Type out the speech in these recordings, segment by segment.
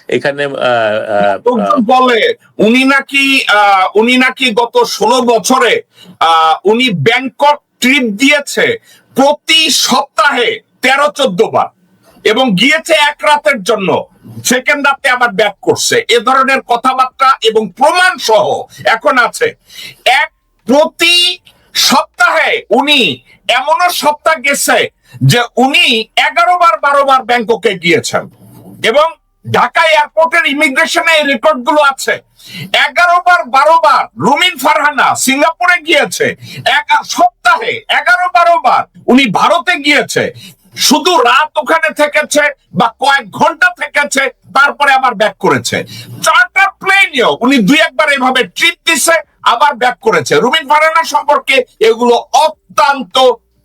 এখানে বলে উনি নাকি গত 16 বছরে উনি ব্যাংকক ট্রিপ দিয়েছে প্রতি সপ্তাহে 13-14 বার, এবং গিয়েছে এক রাতের জন্য, সেকেন্ড রাতে আবার ব্যাক করছে। এ ধরনের কথাবার্তা এবং প্রমাণ সহ এখন আছে। প্রতি সপ্তাহে উনি এমনও সপ্তাহ গেছে যে উনি 11 বার 12 বার ব্যাংককে গিয়েছেন, এবং ঢাকা এয়ারপোর্টের ইমিগ্রেশনে এই রেকর্ড গুলো আছে। 11 বার 12 বার রুমিন ফারহানা সিঙ্গাপুরে গিয়েছে, সপ্তাহে 11-12 বার উনি ভারতে গিয়েছে, শুধু রাত ওখানে থেকেছে বা কয়েক ঘন্টা থেকেছে, তারপরে আবার ব্যাক করেছে। চার্টার প্লেনেও উনি 2-1 বার এভাবে ট্রিপ দিছে, আবার ব্যাক করেছে। রুমিন ফারহানা সম্পর্কে এগুলো অত্যন্ত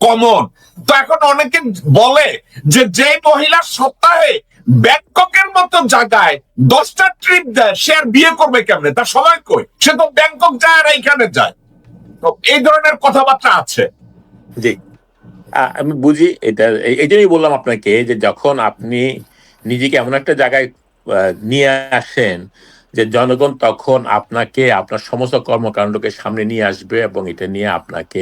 কমন। তো এখন অনেকে বলে যে মহিলা সপ্তাহে ব্যাংককের মতো জায়গায় 10টা ট্রিপ দেয়, সে আর বিয়ে করবে কেমনে? তার সময় কই? সে তো ব্যাংকক যায় আর এইখানে যায়। তো এই ধরনের কথাবার্তা আছে। জি, আমি বুঝি এটা। এই জন্যই বললাম আপনাকে যে যখন আপনি নিজেকে এমন একটা জায়গায় নিয়ে আসেন যে জনগণ তখন আপনাকে আপনার সমস্ত কর্মকাণ্ডকে সামনে নিয়ে আসবে, এবং এটা নিয়ে আপনাকে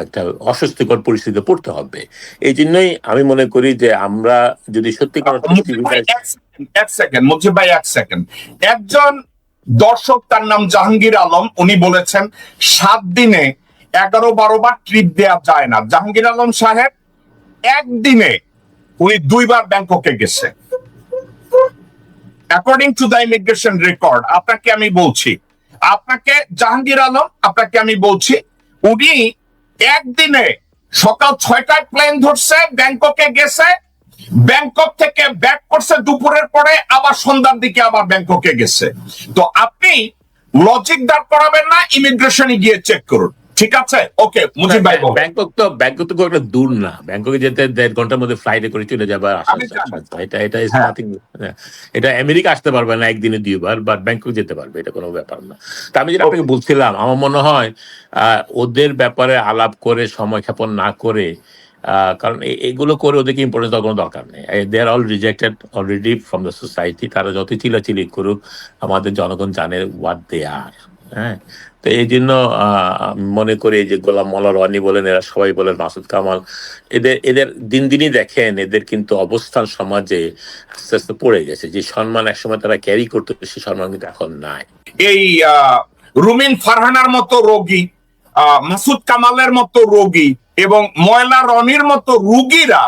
একটা অস্বস্তিকর পরিস্থিতিতে পড়তে হবে। এই জন্যই আমি মনে করি যে আমরা যদি সত্যিকার একজন দর্শক, তার নাম জাহাঙ্গীর আলম, উনি বলেছেন 7 দিনে 11-12 বার ট্রিপ দেওয়া যায় না। জাহাঙ্গীর আলম সাহেব একদিনে উনি 2 বার ব্যাংককে গেছে, according to the immigration record. আপনাকে আমি বলছি, উনি একদিনে সকাল 6টায় প্লেন ধরছে, ব্যাংককে গেছে, ব্যাংকক থেকে ব্যাক করছে দুপুরের পরে, আবার সন্ধ্যার দিকে আবার ব্যাংককে গেছে। তো আপনি লজিক দাঁড় করাবেন না, ইমিগ্রেশনে গিয়ে চেক করুন। ঠিক আছে, ওকে মুজিব ভাই। ব্যাংকক তো খুব একটা দূর না, ব্যাংককে যেতে 1.5 ঘন্টার মধ্যে ফ্লাইটে করে চলে যাবে। এটা আমেরিকা আসতে পারবে না একদিনে 2 বার, বাট ব্যাংকক যেতে পারবে, এটা কোনো ব্যাপার না। তা আমি যেটা আপনাকে বলছিলাম, আমার মনে হয় ওদের ব্যাপারে আলাপ করে সময় ক্ষেপণ না করে, কারণ এগুলো করে ওদেরকে ইম্পর্টেন্স দেওয়ার কোনো দরকার নেই। They are all rejected already from the society. তারা যত চিলাচিলি করুক, আমাদের জনগণ জানে হোয়াট দে আর। হ্যাঁ, তো এই জন্য মনে করি যে গোলাম মোল্লা রনি বলেন, এরা সবাই বলেন, মাসুদ কামাল, এদের দিন দিনই দেখেন এদের কিন্তু অবস্থান সমাজে আস্তে আস্তে পড়ে গেছে। যে সম্মান একসময় তারা ক্যারি করতো, সে সম্মান কিন্তু এখন নাই। এই রুমিন ফারহানার মতো রোগী, মাসুদ কামালের মতো রোগী এবং ময়লা রনির মতো রোগীরা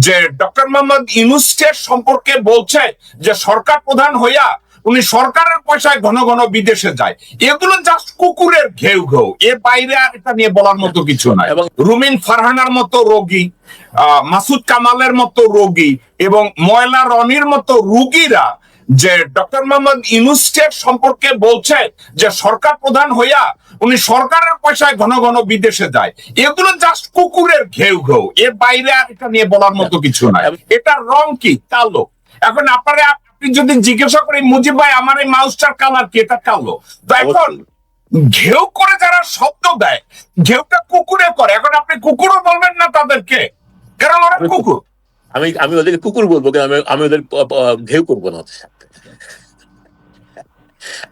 যে ডক্টর মোহাম্মদ ইউনূসের সম্পর্কে বলছে যে সরকার প্রধান হইয়া উনি সরকারের পয়সায় ঘন ঘন বিদেশে যায়, এগুলো জাস্ট কুকুরের ঘেউ ঘেউ, এর বাইরে আর এটা নিয়ে বলার মতো কিছু নাই। এবং রুমিন ফারহানার মতো রোগী, মাসুদ কামালের মতো রোগী এবং ময়লা রনির মতো রোগীরা যে ডক্টর মোহাম্মদ ইউনূসের সম্পর্কে বলছে যে সরকার প্রধান হইয়া উনি সরকারের পয়সায় ঘন ঘন বিদেশে যায়, এগুলো জাস্ট কুকুরের ঘেউ ঘেউ, এর বাইরে আর এটা নিয়ে বলার মতো কিছু নাই। এটার রং কি? কালো। এখন আপনি যদি জিজ্ঞাসা করি, মুজিব ভাই আমার এই মাউসটার কালার কি? এটা কালো। তো এখন ঘেউ করে যারা শব্দ দেয়, ঘেউটা কুকুরে করে, এখন আপনি কুকুরও বলবেন না তাদেরকে, কারণ ওরা কুকুর। আমি ওদেরকে কুকুর বলবো, আমি ওদের ঘেউ করবো না।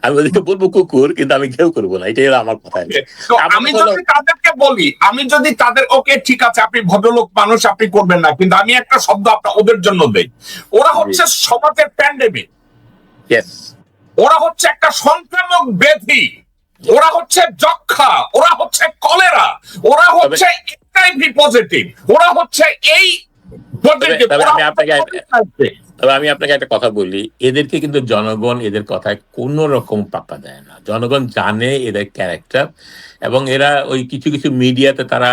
আমি ওদেরকে বলবো কুকুর, কিন্তু আমি ঘেউ করবো না, এটাই আমার কথা। আমি যদি তাদেরকে বলি, ওকে ঠিক আছে, আপনি ভদ্রলোক মানুষ, আপনি করবেন না, কিন্তু আমি একটা শব্দ ওদের জন্য দেই, ওরা হচ্ছে সমাজের প্যান্ডেমিক, ওরা হচ্ছে একটা সংক্রামক ব্যাধি, ওরা হচ্ছে যক্ষা, ওরা হচ্ছে কলেরা, ওরা হচ্ছে এইচআইভি পজিটিভ, ওরা হচ্ছে এই। তবে আমি আপনাকে একটা কথা বলি, এদেরকে কিন্তু জনগণ এদের কথায় কোন রকম পাত্তা দেয় না। জনগণ জানে এদের ক্যারেক্টার, এবং এরা ওই কিছু কিছু মিডিয়াতে তারা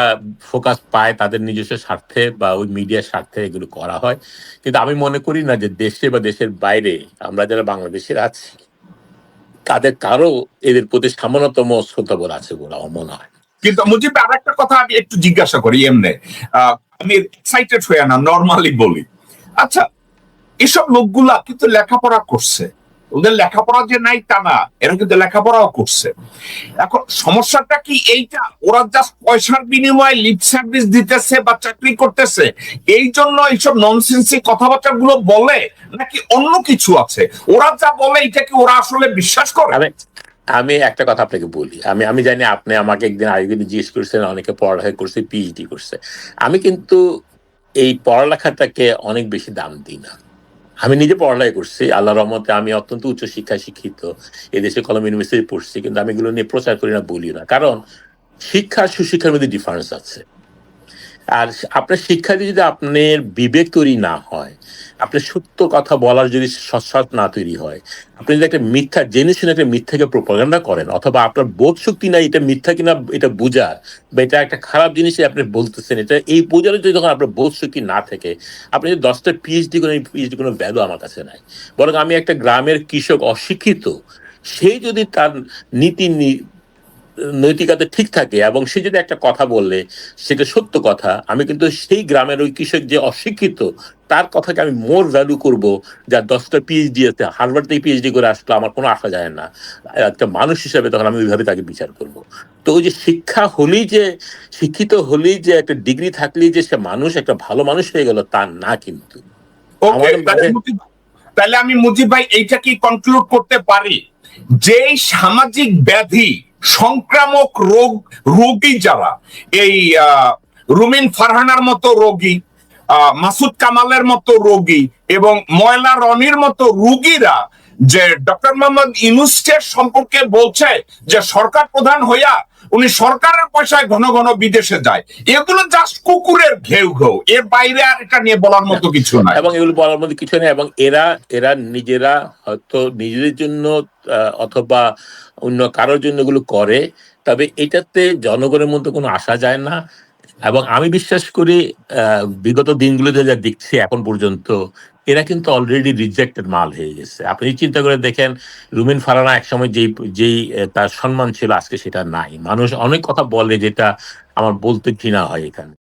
ফোকাস পায় তাদের নিজস্ব স্বার্থে, বা ওই মিডিয়ার স্বার্থে এগুলো করা হয়। কিন্তু আমি মনে করি না যে দেশে বা দেশের বাইরে আমরা যারা বাংলাদেশের আছি, তাদের কারো এদের প্রতি সামান্যতম শ্রদ্ধাবোধ আছে বলে আমার মনে হয়। কিন্তু মুজিব, আর একটা কথা আমি একটু জিজ্ঞাসা করি, এমনি আমি এক্সাইটেড হয়ে না, নর্মালি বলি, আচ্ছা এসব লোকগুলা কিন্তু লেখাপড়া করছে, ওদের লেখাপড়া যে নাই তা না, এরা কিন্তু লেখাপড়াও করছে। এখন সমস্যাটা কি এইটা, ওরা জাস্ট পয়সার বিনিময়ে লিপ সার্ভিস দিতেছে বা চাকরি করতেছে, এই জন্য এইসব ননসেন্সি কথাবার্তা গুলো বলে, নাকি অন্য কিছু আছে? ওরা যা বলে এটা কি ওরা আসলে বিশ্বাস করে? আমি আমি একটা কথা আপনাকে বলি, আমি আমি জানি আপনি আমাকে একদিন আগে জিজ্ঞেস করছেন অনেকে পড়ালেখা করছে, পিএইচডি করছে। আমি কিন্তু এই পড়ালেখাটাকে অনেক বেশি দাম দিই না। আমি নিজে পড়ালেখা করছি, আল্লাহর রহমতে আমি অত্যন্ত উচ্চ শিক্ষায় শিক্ষিত, এদেশে কলম ইউনিভার্সিটি পড়ছি, কিন্তু আমি এগুলো নিয়ে প্রচার করি না, বলি না। কারণ শিক্ষা আর সুশিক্ষার মধ্যে ডিফারেন্স আছে। আর আপনার শিক্ষা দিয়ে যদি আপনার বিবেক তৈরি না হয়, আপনার সত্য কথা বলার যদি সৎ না তৈরি হয়, আপনি যদি একটা মিথ্যা জেনে শুনে একটা মিথ্যাকে প্রোপাগান্ডা করেন, অথবা আপনার বোধ শক্তি নাই এটা মিথ্যা কিনা এটা বোঝার, বা এটা একটা খারাপ জিনিসই আপনি বলতেছেন, এটা এই বোঝার যদি যখন আপনার বোধ শক্তি না থাকে, আপনি যদি 10টা পিএইচডি করেন, পিএইচডি কোনো ভ্যালু আমার কাছে নাই। বরং আমি একটা গ্রামের কৃষক অশিক্ষিত, সেই যদি তার নীতি নৈতিকতা ঠিক থাকে এবং সে যদি একটা কথা বললে সেটা সত্য কথা, আমি কিন্তু সেই গ্রামের ওই কৃষক যে অশিক্ষিত তার কথাকে আমি মোর ভ্যালু করব, যার 10টা পিএইচডি আছে, হার্ভার্ড থেকে পিএইচডি করে আসলো, আমার কোনো আসা যায় না, একটা মানুষ হিসাবে তখন আমি ওইভাবে তাকে বিচার করব। তো ওই যে শিক্ষা হলেই যে, শিক্ষিত হলেই যে একটা ডিগ্রি থাকলেই যে সে মানুষ, একটা ভালো মানুষ হয়ে গেল, তা না কিন্তু। ওকে, আমাদের মাঝে তাহলে আমি মুজিব ভাই এইটা কি কনক্লুড করতে পারি, যে সামাজিক ব্যাধি, সংক্রামক রোগী যারা, এই রুমিন ফারহানার মতো রোগী, মাসুদ কামালের মতো রোগী এবং ময়লা রনির মতো রোগীরা যে ডক্টর মোহাম্মদ ইউনূসকে সম্পর্কে বলছে যে সরকার প্রধান হইয়া উনি সরকারের পয়সায় ঘন ঘন বিদেশে যায়, এগুলো জাস্ট কুকুরের ঘেউ ঘেউ, এর বাইরে আর এটা নিয়ে বলার মতো কিছু নাই। এবং এগুলো বলার মধ্যে কিছু নেই, এবং এরা এরা নিজেরা হয়তো নিজেদের জন্য অথবা অন্য কারোর জন্য এগুলো করে, তবে এটাতে জনগণের মধ্যে কোনো আসা যায় না। এবং আমি বিশ্বাস করি বিগত দিনগুলোতে যা দেখছি এখন পর্যন্ত, এরা কিন্তু অলরেডি রিজেক্টেড মাল হয়ে গেছে। আপনি চিন্তা করে দেখেন, রুমিন ফারহানা একসময় যেই যেই তার সম্মান ছিল, আজকে সেটা নাই। মানুষ অনেক কথা বলে যেটা আমার বলতে ঘৃণা হয় এখানে।